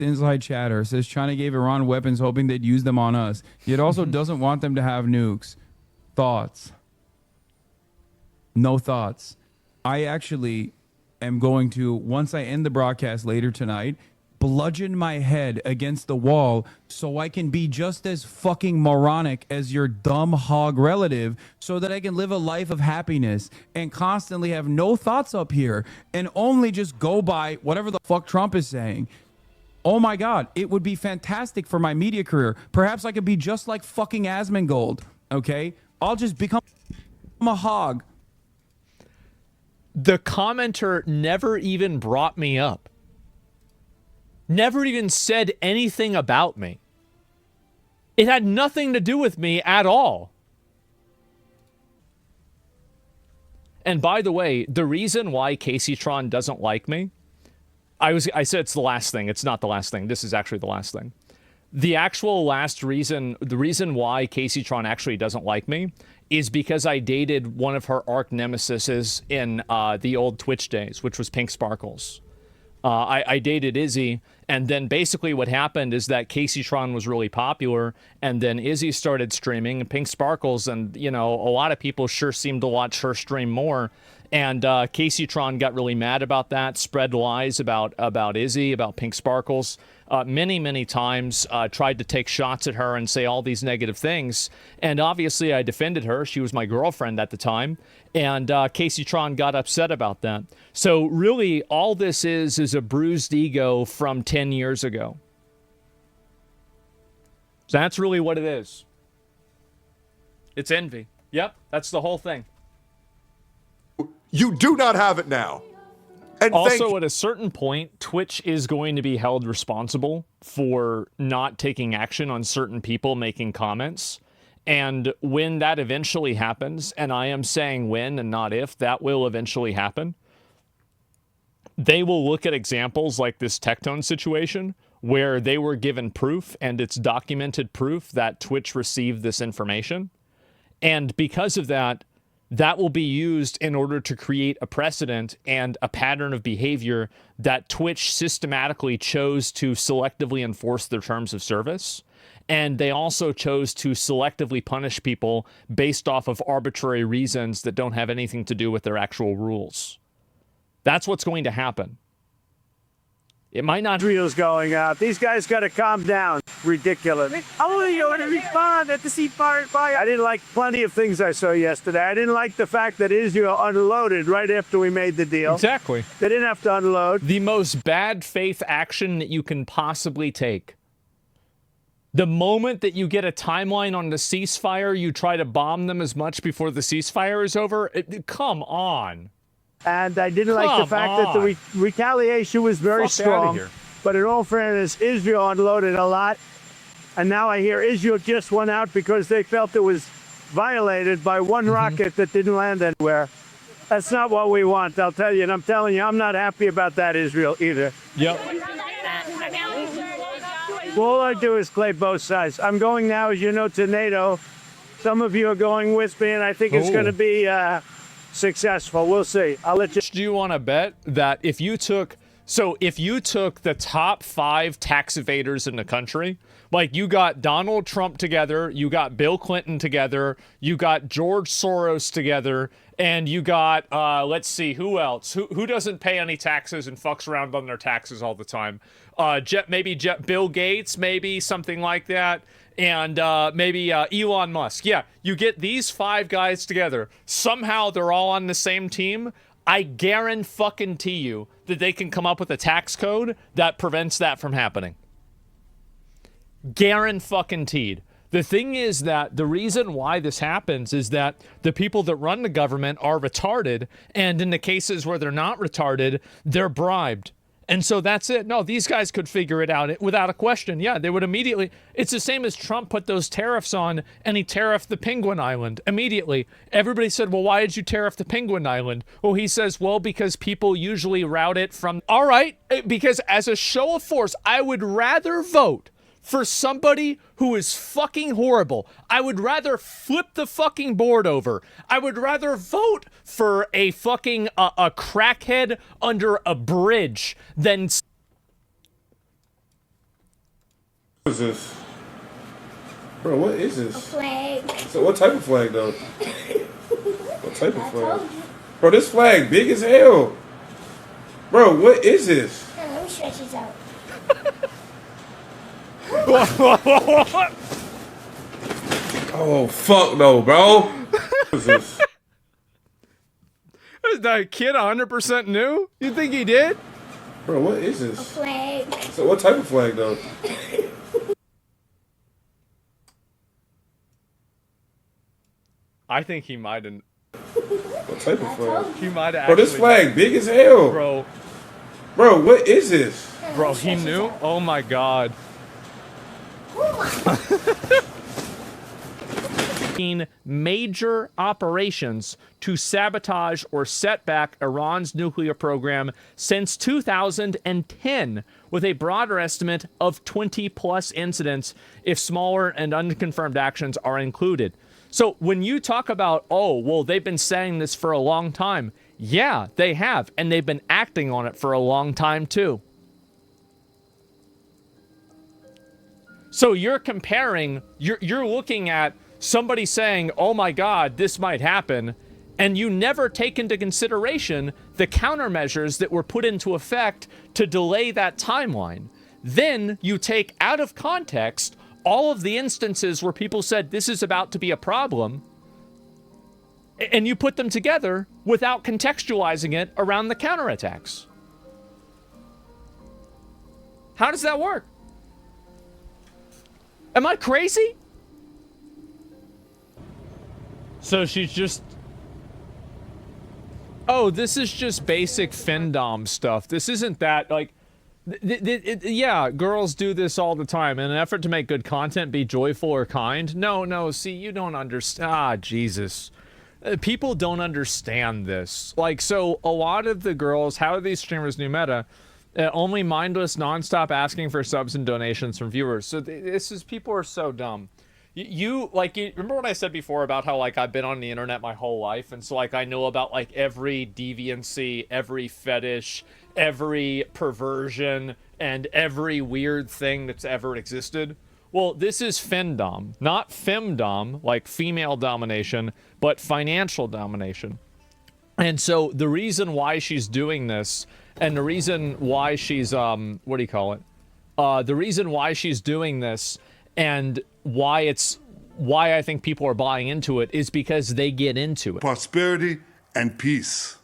Inside chatter says China gave Iran weapons hoping they'd use them on us. Yet also doesn't want them to have nukes. Thoughts? No thoughts. I actually am going to, once I end the broadcast later tonight, bludgeon my head against the wall so I can be just as fucking moronic as your dumb hog relative so that I can live a life of happiness and constantly have no thoughts up here and only just go by whatever the fuck Trump is saying. Oh my God, it would be fantastic for my media career. Perhaps I could be just like fucking Asmongold, okay? I'll just become a hog. The commenter never even brought me up. Never even said anything about me. It had nothing to do with me at all. And by the way, the reason why Casey Tron doesn't like me, I said it's the last thing. It's not the last thing. This is actually the last thing. The actual last reason, the reason why Casey Tron actually doesn't like me is because I dated one of her arch nemesises in the old Twitch days, which was Pink Sparkles. I dated Izzy, and then basically what happened is that Casey Tron was really popular, and then Izzy started streaming, Pink Sparkles, and, you know, a lot of people sure seemed to watch her stream more, and Casey Tron got really mad about that, spread lies about Izzy, about Pink Sparkles, many times, tried to take shots at her and say all these negative things, and obviously I defended her. She was my girlfriend at the time, and Casey Tron got upset about that. So really, all this is a bruised ego from 10 years ago. So that's really what it is. It's envy. Yep, that's the whole thing. You do not have it now. And also, at a certain point, Twitch is going to be held responsible for not taking action on certain people making comments. And when that eventually happens, and I am saying when and not if, that will eventually happen, they will look at examples like this Tectone situation where they were given proof, and it's documented proof that Twitch received this information. And because of that, that will be used in order to create a precedent and a pattern of behavior that Twitch systematically chose to selectively enforce their terms of service. And they also chose to selectively punish people based off of arbitrary reasons that don't have anything to do with their actual rules. That's what's going to happen. It might not. Reels going out. These guys got to calm down. Ridiculous. How are you going to respond at the ceasefire? I didn't like plenty of things I saw yesterday. I didn't like the fact that Israel unloaded right after we made the deal. Exactly. They didn't have to unload. The most bad faith action that you can possibly take. The moment that you get a timeline on the ceasefire, you try to bomb them as much before the ceasefire is over. Come on. And I didn't like the fact that the retaliation was very strong. But in all fairness, Israel unloaded a lot. And now I hear Israel just went out because they felt it was violated by one rocket that didn't land anywhere. That's not what we want, I'll tell you. And I'm telling you, I'm not happy about that, Israel, either. Yep. All I do is play both sides. I'm going now, as you know, to NATO. Some of you are going with me, and I think it's going to be successful. We'll see. I'll let you. Do you want to bet that if you took the top 5 tax evaders in the country, like you got Donald Trump together, you got Bill Clinton together, you got George Soros together, and you got, let's see, who else? Who doesn't pay any taxes and fucks around on their taxes all the time? Bill Gates, maybe something like that. And maybe Elon Musk. Yeah, you get these 5 guys together. Somehow they're all on the same team. I guarantee you that they can come up with a tax code that prevents that from happening. Guaranteed. The thing is that the reason why this happens is that the people that run the government are retarded, and in the cases where they're not retarded, they're bribed. And so that's it. No, these guys could figure it out without a question. Yeah, they would immediately. It's the same as Trump put those tariffs on, and he tariffed the Penguin Island immediately. Everybody said, well, why did you tariff the Penguin Island? Well, he says, well, because people usually route it from. All right, because as a show of force, I would rather vote for somebody who is fucking horrible. I would rather flip the fucking board over. I would rather vote for a fucking a crackhead under a bridge than What is this? Bro, what is this? A flag. So what type of flag, though? What type of flag? Bro, this flag big as hell. Bro, what is this? Here, let me stretch this out. Oh, fuck no, bro. What is this? Is that kid 100% new? You think he did? Bro, what is A this? flag. So what type of flag, though? I think he might have. What type of flag? He might have. Bro, this flag big as hell. Bro, Bro, what is this? bro, he knew. Oh my god. Major operations to sabotage or set back Iran's nuclear program since 2010, with a broader estimate of 20 plus incidents if smaller and unconfirmed actions are included. So when you talk about, oh, well, they've been saying this for a long time. Yeah, they have. And they've been acting on it for a long time, too. So you're comparing, you're looking at somebody saying, oh my God, this might happen, and you never take into consideration the countermeasures that were put into effect to delay that timeline. Then you take out of context all of the instances where people said this is about to be a problem, and you put them together without contextualizing it around the counterattacks. How does that work? Am I crazy? So she's just... Oh, this is just basic Findom stuff. This isn't that, like... yeah, girls do this all the time. In an effort to make good content, be joyful or kind. No, see, you don't understand. Ah, Jesus. People don't understand this. Like, so a lot of the girls, how are these streamers new meta? Only mindless, nonstop asking for subs and donations from viewers. So this is, people are so dumb. You remember what I said before about how, like, I've been on the internet my whole life, and so, like, I know about, like, every deviancy, every fetish, every perversion, and every weird thing that's ever existed? Well, this is Findom. Not femdom, like female domination, but financial domination. And so the reason why she's doing this, and the reason why she's, what do you call it? The reason why she's doing this, and why I think people are buying into it, is because they get into it. Prosperity and peace.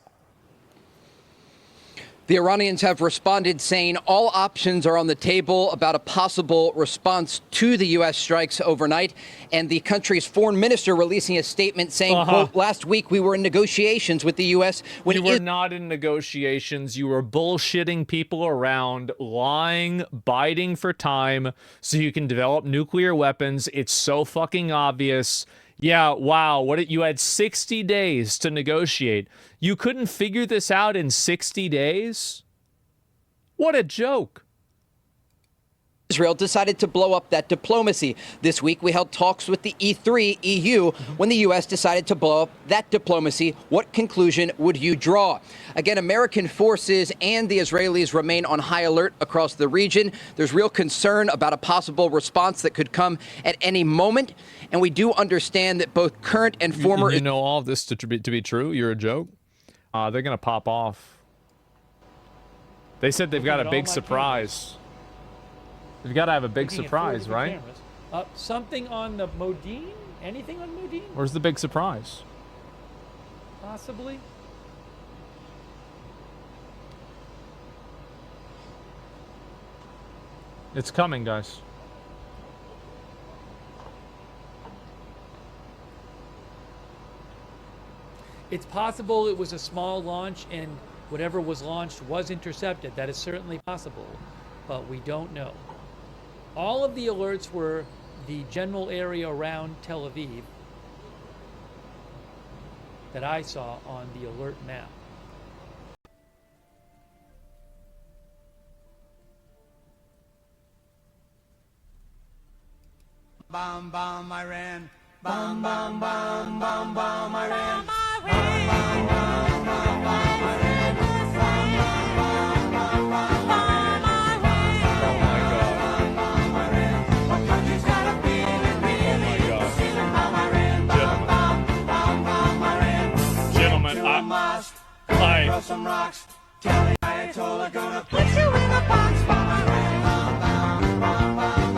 The Iranians have responded saying all options are on the table about a possible response to the U.S. strikes overnight. And the country's foreign minister releasing a statement saying, quote, last week we were in negotiations with the U.S. when you were not in negotiations. You were bullshitting people around, lying, biding for time so you can develop nuclear weapons. It's so fucking obvious. Yeah, wow, you had 60 days to negotiate. You couldn't figure this out in 60 days? What a joke. Israel decided to blow up that diplomacy. This week, we held talks with the E3 EU when the U.S. decided to blow up that diplomacy. What conclusion would you draw? Again, American forces and the Israelis remain on high alert across the region. There's real concern about a possible response that could come at any moment. And we do understand that both current and former... You know all of this to be true? You're a joke? They're going to pop off. They said they've got a big surprise. You've got to have a big surprise, right? Something on the Modine? Anything on Modine? Where's the big surprise? Possibly. It's coming, guys. It's possible it was a small launch and whatever was launched was intercepted. That is certainly possible, but we don't know. All of the alerts were the general area around Tel Aviv that I saw on the alert map. Bomb, bomb, Iran. Bomb, bomb, bomb, bomb, bomb, Iran. Bomb, bomb, bomb, bomb, bomb, Iran. Bomb, bomb, bomb, bomb, bomb, Iran. Oh my God. throw some rocks. Tell the Ayatollah gonna put you in a box. Bomb Iran, bomb, bomb, bomb,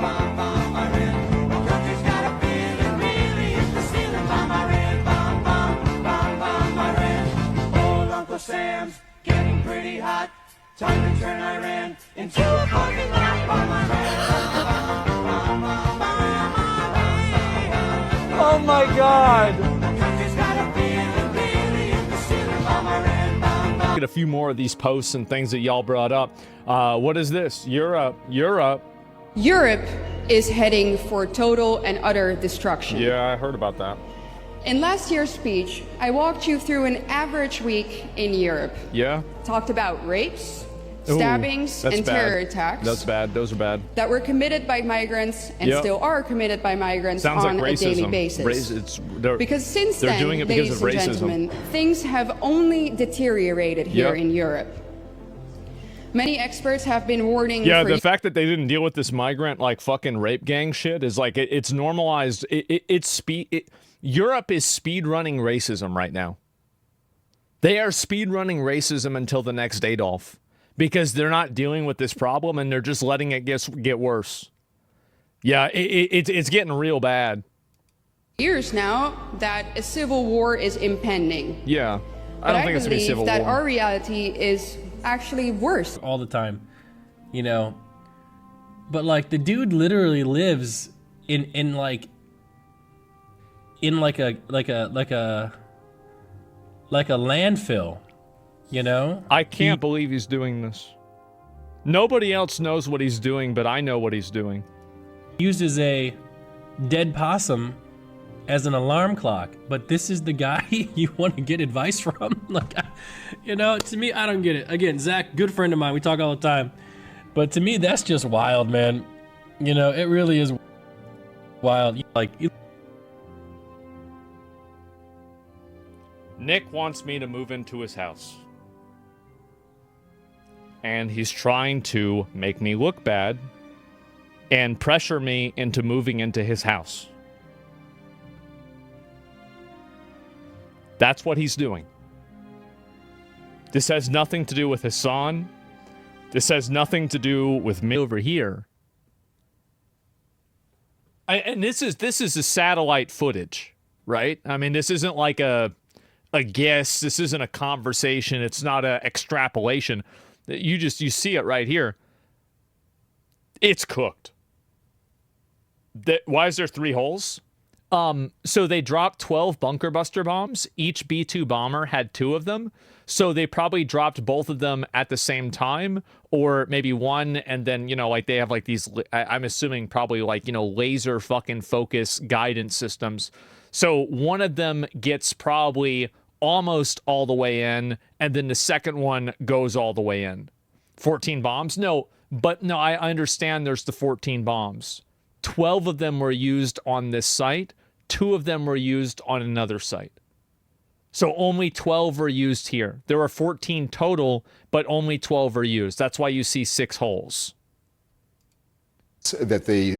bomb, bomb Iran. The country's got a feeling, really hit the ceiling. Bomb Iran, bomb, bomb, bomb, bomb Iran. Old Uncle Sam's getting pretty hot. Time to turn Iran into a parking lot. Bomb Iran, bomb, bomb, bomb, Iran. Oh my God. The country's got a feeling, really hit the ceiling. Bomb Iran, bomb, bomb. Get a few more of these posts and things that y'all brought up. What is this? Europe. Europe is heading for total and utter destruction. Yeah, I heard about that. In last year's speech, I walked you through an average week in Europe. Yeah. Talked about rapes, Ooh, stabbings, that's and bad. terror attacks. That's bad. Those are bad. That were committed by migrants and Yep. still are committed by migrants Sounds on like a daily racism. basis. They're Because since they're then, doing it because ladies of and racism. gentlemen, things have only deteriorated here Yep. in Europe. Many experts have been warning Yeah, for the fact that they didn't deal with this migrant like fucking rape gang shit is like it's normalized. Europe is speed running racism right now. They are speed running racism until the next Adolf because they're not dealing with this problem and they're just letting it get worse. Yeah, it's getting real bad. years now that a civil war is impending. Yeah, But I believe that our reality is actually worse. All the time, you know. But like the dude literally lives in like a landfill, you know? I can't believe he's doing this. Nobody else knows what he's doing, but I know what he's doing. Uses a dead possum as an alarm clock, but this is the guy you want to get advice from? Like, you know, to me, I don't get it. Again, Zach, good friend of mine, we talk all the time. But to me, that's just wild, man. You know, it really is wild. Like, Nick wants me to move into his house. And he's trying to make me look bad and pressure me into moving into his house. That's what he's doing. This has nothing to do with Hassan. This has nothing to do with me over here. And this is the satellite footage, right? I mean, this isn't like a guess. This isn't a conversation. It's not an extrapolation. You see it right here. It's cooked. Why is there 3 holes? So they dropped 12 bunker buster bombs. Each B-2 bomber had 2 of them. So they probably dropped both of them at the same time, or maybe one, and then, you know, like they have like these, I'm assuming probably like, you know, laser fucking focus guidance systems. So one of them gets probably almost all the way in, and then the second one goes all the way in. 14 bombs? No, I understand there's the 14 bombs. 12 of them were used on this site. 2 of them were used on another site. So only 12 were used here. There were 14 total, but only 12 were used. That's why you see 6 holes. That the